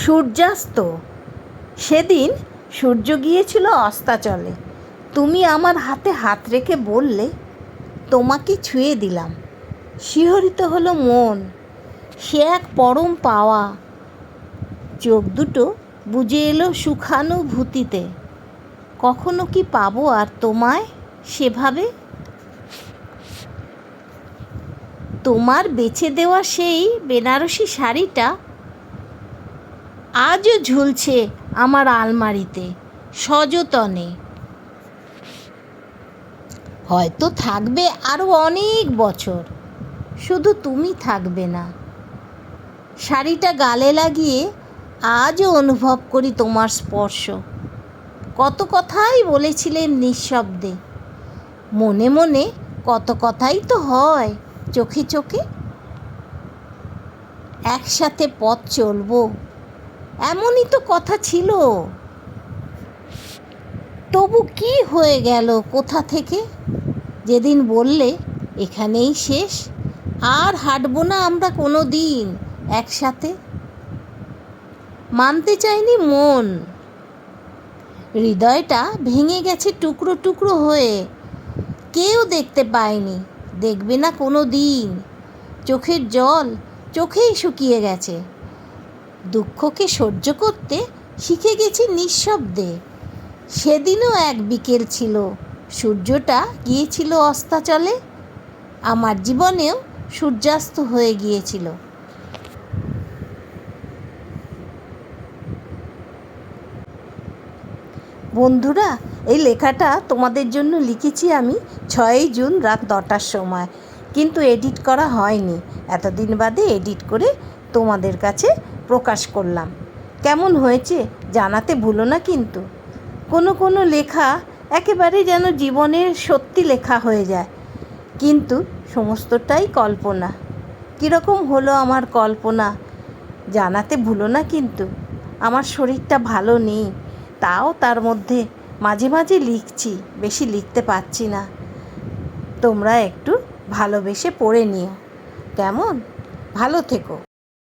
সূর্যাস্ত। সেদিন সূর্য গিয়েছিল অস্তাচলে। তুমি আমার হাতে হাত রেখে বললে, তোমাকে ছুঁয়ে দিলাম। শিহরিত হলো মন। সে এক পরম পাওয়া। চোখ দুটো বুজে এলো সুখানুভূতিতে। কখনো কি পাবো আর তোমায় সেভাবে? তোমার বেছে দেওয়া সেই বেনারসি শাড়িটা আজও ঝুলছে আমার আলমারিতে সযতনে। হয়তো থাকবে আরও অনেক বছর, শুধু তুমি থাকবে না। শাড়িটা গালে লাগিয়ে আজও অনুভব করি তোমার স্পর্শ। কত কথাই বলেছিলেন নিঃশব্দে, মনে মনে কত কথাই তো হয় চোখে চোখে। একসাথে পথ চলবো, এমনই তো কথা ছিল। তবু কি হয়ে গেল কোথা থেকে, যেদিন বললে এখানেই শেষ, আর হাঁটবো না আমরা কোনো দিন একসাথে। মানতে চাইনি মন, হৃদয়টা ভেঙে গেছে টুকরো টুকরো হয়ে। কেউ দেখতে পায়নি, দেখবে না কোনো দিন। চোখের জল চোখেই শুকিয়ে গেছে। দুঃখকে সহ্য করতে শিখে গেছি নিঃশব্দে। সেদিনও এক বিকেল ছিল, সূর্যটা গিয়েছিল অস্তাচলে। আমার জীবনেও সূর্যাস্ত হয়ে গিয়েছিল। বন্ধুরা, এই লেখাটা তোমাদের জন্য লিখেছি আমি 6ই জুন রাত 10টার সময়, কিন্তু এডিট করা হয়নি। এতদিন বাদে এডিট করে তোমাদের কাছে প্রকাশ করলাম। কেমন হয়েছে জানাতে ভুলো না কিন্তু। কোনো কোনো লেখা একেবারে যেন জীবনের সত্যি লেখা হয়ে যায়, কিন্তু সমস্তটাই কল্পনা। কীরকম হলো আমার কল্পনা জানাতে ভুলো না কিন্তু। আমার শরীরটা ভালো নেই, তাও তার মধ্যে মাঝে মাঝে লিখছি, বেশি লিখতে পারছি না। তোমরা একটু ভালোবেসে পড়ে নিও, কেমন? ভালো থেকো।